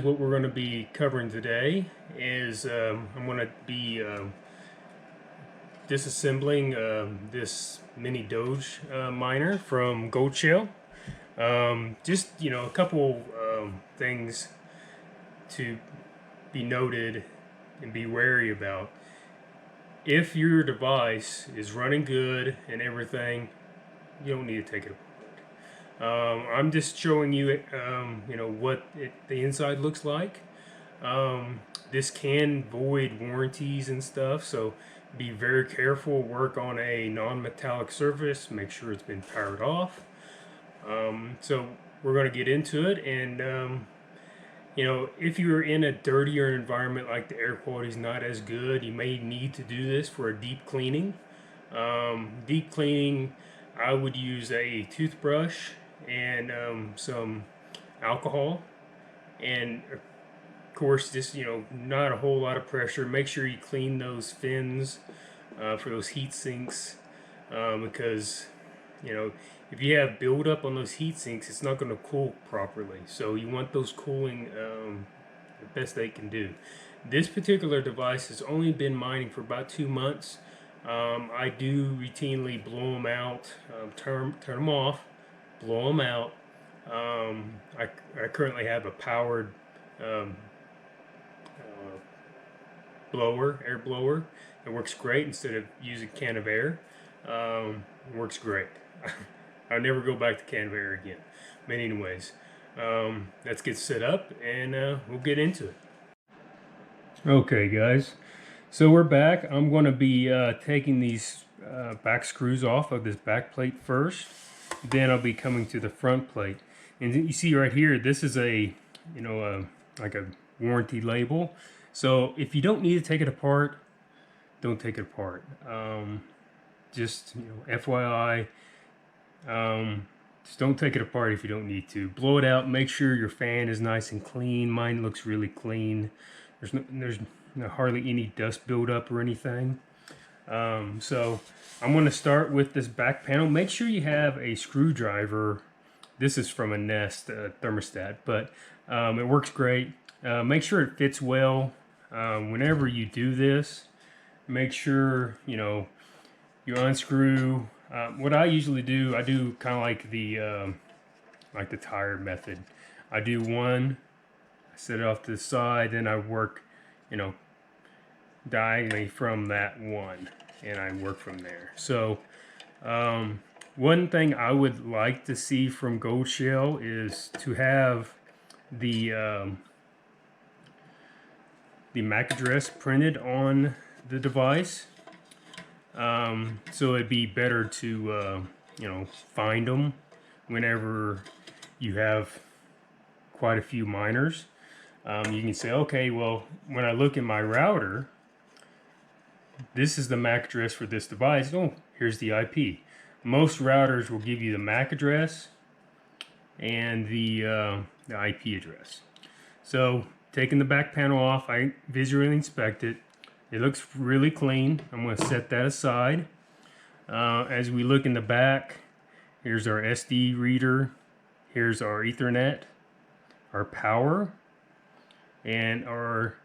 What we're going to be covering today is I'm going to be disassembling this mini Doge miner from GoldShell. Just a couple things to be noted and be wary about. If your device is running good and everything, you don't need to take it apart. I'm just showing you, what the inside looks like. This can void warranties and stuff, so be very careful. Work on a non-metallic surface. Make sure it's been powered off. So we're going to get into it, and if you're in a dirtier environment like the air quality is not as good, you may need to do this for a deep cleaning. Deep cleaning, I would use a toothbrush and some alcohol, and of course just not a whole lot of pressure. Make sure you clean those fins for those heat sinks, because if you have buildup on those heat sinks, it's not going to cool properly. So you want those cooling the best they can do. This particular device has only been mining for about 2 months. I do routinely blow them out, turn them off, blow them out. I currently have a powered air blower. It works great instead of using can of air. It works great. I'll never go back to can of air again. But anyways, let's get set up and we'll get into it. Okay, guys. So we're back. I'm going to be taking these back screws off of this back plate first. Then I'll be coming to the front plate. And you see right here, this is a, like a warranty label. So if you don't need to take it apart, don't take it apart. Just, FYI, just don't take it apart if you don't need to. Blow it out. Make sure your fan is nice and clean. Mine looks really clean. There's hardly any dust buildup or anything. So I'm going to start with this back panel. Make sure you have a screwdriver. This is from a Nest thermostat, but it works great. Make sure it fits well. Whenever you do this, make sure you unscrew. What I usually do, I do kind of like the tire method. I do one, I set it off to the side, then I work diagonally from that one, and I work from there. So one thing I would like to see from GoldShell is to have the MAC address printed on the device, so it'd be better to find them whenever you have quite a few miners. You can say, okay, well, when I look at my router, this is the MAC address for this device. Oh, here's the IP. Most routers will give you the MAC address and the IP address. So taking the back panel off, I visually inspect it. It looks really clean. I'm going to set that aside. As we look in the back, here's our SD reader. Here's our Ethernet, our power, and our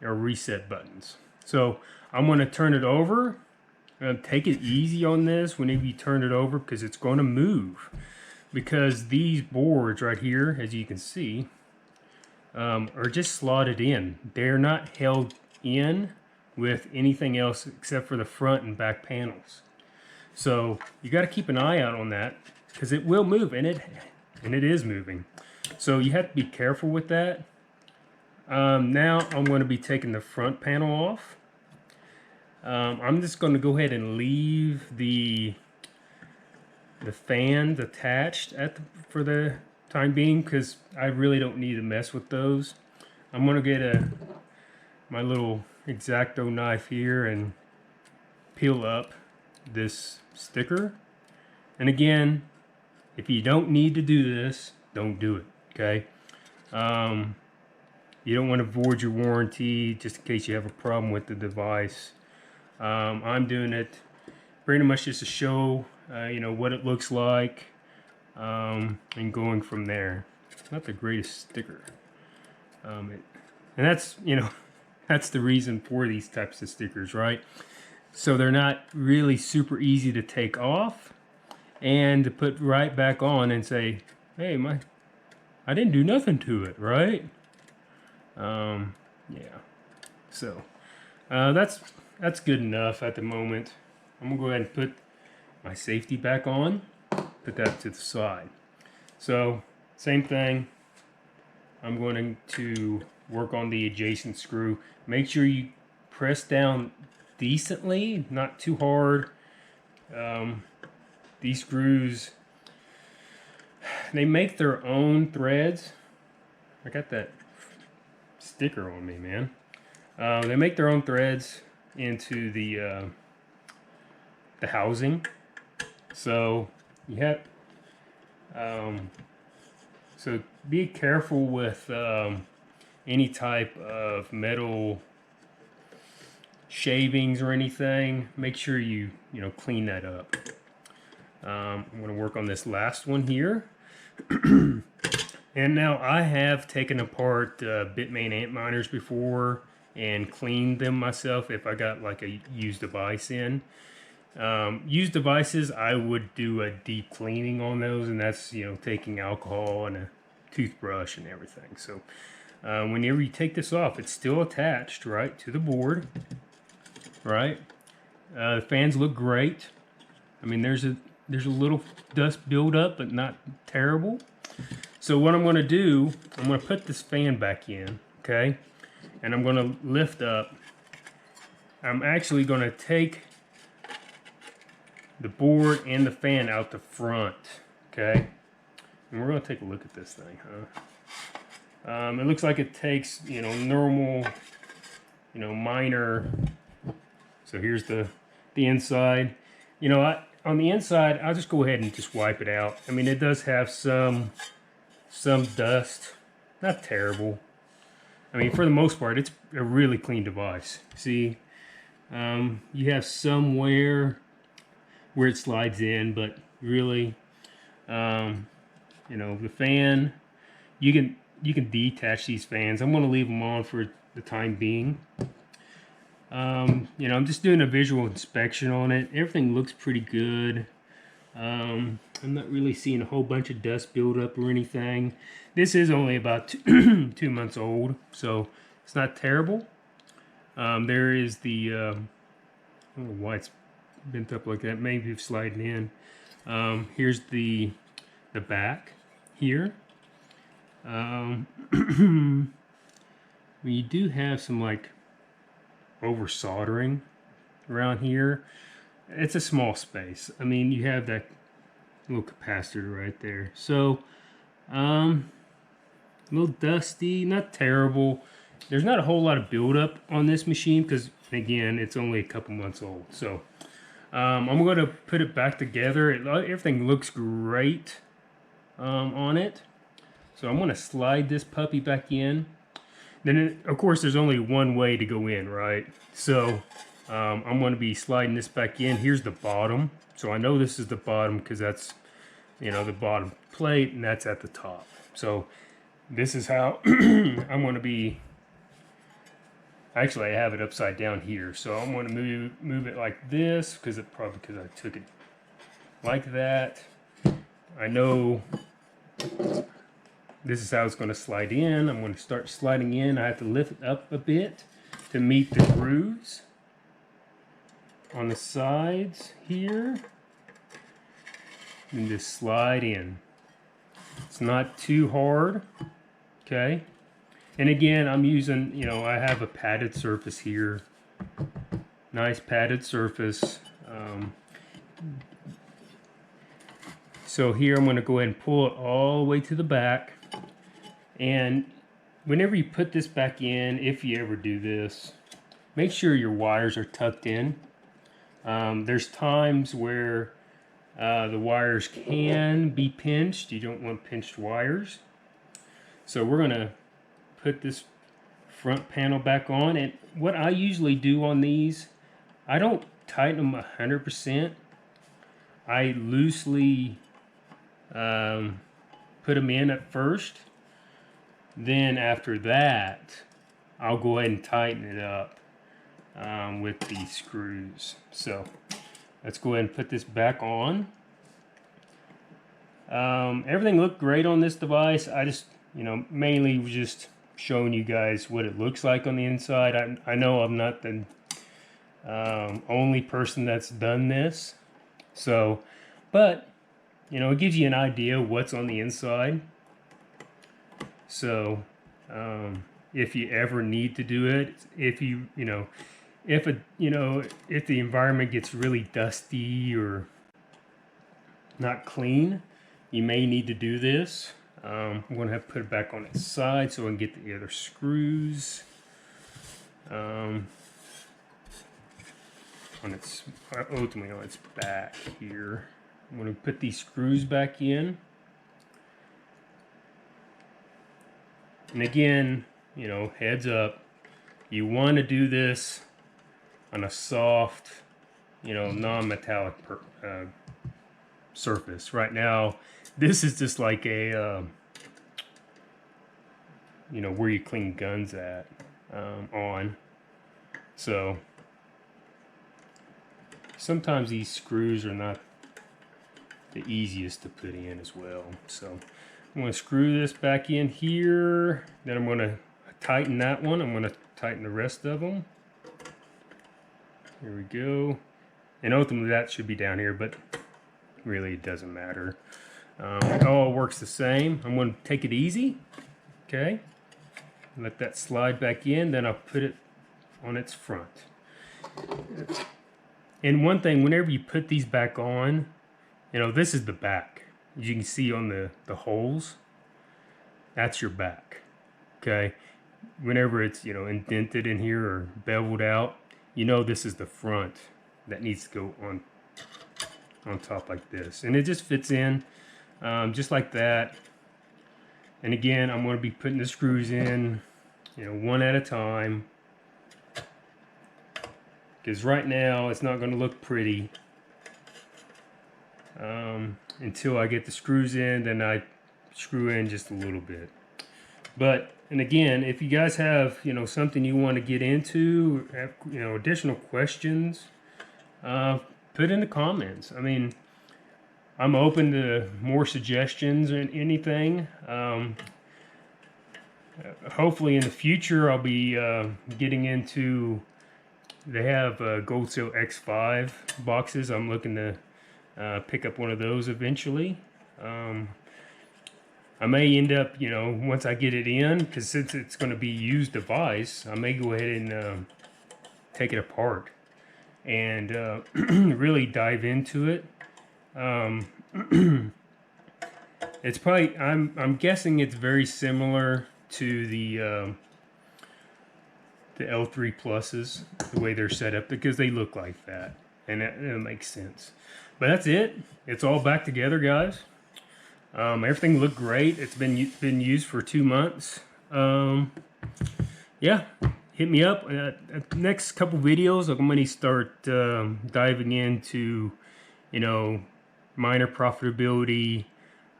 reset buttons. So I'm going to turn it over. Take it easy on this whenever you turn it over, because it's going to move. Because these boards right here, as you can see, are just slotted in. They're not held in with anything else except for the front and back panels. So you got to keep an eye out on that, because it will move, and it is moving. So you have to be careful with that. Now I'm going to be taking the front panel off. I'm just going to go ahead and leave the fans attached for the time being, because I really don't need to mess with those. I'm going to get my little X-Acto knife here and peel up this sticker. And again, if you don't need to do this, don't do it, okay? You don't want to void your warranty just in case you have a problem with the device. I'm doing it pretty much just to show what it looks like, and going from there. It's not the greatest sticker. And that's, you know, that's the reason for these types of stickers, right? So they're not really super easy to take off and to put right back on and say, hey, I didn't do nothing to it, right? Yeah. So that's good enough at the moment. I'm gonna go ahead and put my safety back on, put that to the side. So same thing, I'm going to work on the adjacent screw. Make sure you press down decently, not too hard. These screws, they make their own threads. I got that sticker on me, man. They make their own threads into the housing. So you have, so be careful with any type of metal shavings or anything. Make sure you clean that up. I'm going to work on this last one here. And now I have taken apart Bitmain Antminers before and cleaned them myself if I got like a used device in. Used devices, I would do a deep cleaning on those, and that's taking alcohol and a toothbrush and everything. So whenever you take this off, it's still attached right to the board, right? The fans look great. I mean, there's a little dust buildup, but not terrible. So what I'm going to do, I'm going to put this fan back in, okay? And I'm going to lift up. I'm actually going to take the board and the fan out the front, okay? And we're going to take a look at this thing, huh? It looks like it takes, normal, miner. So here's the inside. On the inside, I'll just go ahead and just wipe it out. I mean, it does have some dust, not terrible. I mean, for the most part, it's a really clean device. See, you have somewhere where it slides in, but really, the fan, you can detach these fans. I'm going to leave them on for the time being. I'm just doing a visual inspection on it. Everything looks pretty good. I'm not really seeing a whole bunch of dust buildup or anything. This is only about 2 months old, so it's not terrible. There is the, I don't know why it's bent up like that. Maybe it's sliding in. Here's the back here. We do have some like over soldering around here. It's a small space. I mean, you have that little capacitor right there. So, a little dusty, not terrible. There's not a whole lot of buildup on this machine because, again, it's only a couple months old. So, I'm going to put it back together. Everything looks great on it. So, I'm going to slide this puppy back in. Then, of course, there's only one way to go in, right? So, I'm going to be sliding this back in. Here's the bottom. So I know this is the bottom because that's, the bottom plate, and that's at the top. So this is how I'm going to be. Actually, I have it upside down here. So I'm going to move it like this because I took it like that. I know this is how it's going to slide in. I'm going to start sliding in. I have to lift it up a bit to meet the grooves on the sides here, and just slide in. It's not too hard, okay? And again, I'm using, I have a padded surface here, nice padded surface. So here I'm going to go ahead and pull it all the way to the back, and whenever you put this back in, if you ever do this, make sure your wires are tucked in. There's times where the wires can be pinched. You don't want pinched wires. So we're going to put this front panel back on. And what I usually do on these, I don't tighten them 100%. I loosely put them in at first. Then after that, I'll go ahead and tighten it up with these screws. So let's go ahead and put this back on. Everything looked great on this device. I just, mainly was just showing you guys what it looks like on the inside. I know I'm not the only person that's done this. So, but, it gives you an idea what's on the inside. So, if you ever need to do it, if if the environment gets really dusty or not clean, you may need to do this. I'm going to have to put it back on its side so I can get the other screws. Ultimately on its back here. I'm going to put these screws back in. And again, heads up, you want to do this on a soft, non-metallic surface. Right now, this is just like a, where you clean guns at, on. So, sometimes these screws are not the easiest to put in as well. So, I'm going to screw this back in here. Then I'm going to tighten that one. I'm going to tighten the rest of them. Here we go. And ultimately that should be down here, but really it doesn't matter. It all works the same. I'm going to take it easy. Okay. Let that slide back in. Then I'll put it on its front. And one thing, whenever you put these back on, this is the back. As you can see on the holes, that's your back. Okay. Whenever it's, indented in here or beveled out, this is the front that needs to go on top like this. And it just fits in just like that. And again, I'm going to be putting the screws in, one at a time. Because right now, it's not going to look pretty. Until I get the screws in, then I screw in just a little bit. And again, if you guys have, something you want to get into, have, additional questions, put in the comments. I mean, I'm open to more suggestions or anything. Hopefully in the future, I'll be getting into, they have GoldShell X5 boxes. I'm looking to pick up one of those eventually. I may end up, once I get it in, because since it's going to be a used device, I may go ahead and take it apart and really dive into it. It's probably, I'm guessing it's very similar to the L3 Pluses, the way they're set up, because they look like that, and it makes sense. But that's it. It's all back together, guys. Everything looked great. It's been used for 2 months. Yeah, hit me up. Next couple videos, I'm going to start diving into, miner profitability,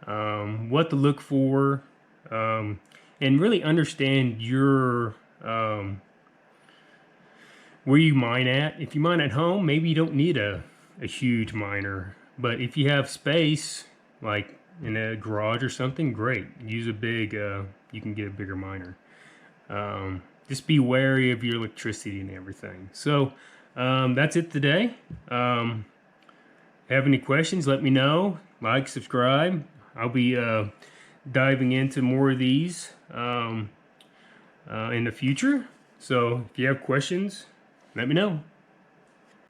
what to look for, and really understand your where you mine at. If you mine at home, maybe you don't need a huge miner, but if you have space, like in a garage or something, great. Use a big, you can get a bigger miner. Just be wary of your electricity and everything. So that's it today. Have any questions, let me know. Like, subscribe. I'll be diving into more of these in the future. So if you have questions, let me know.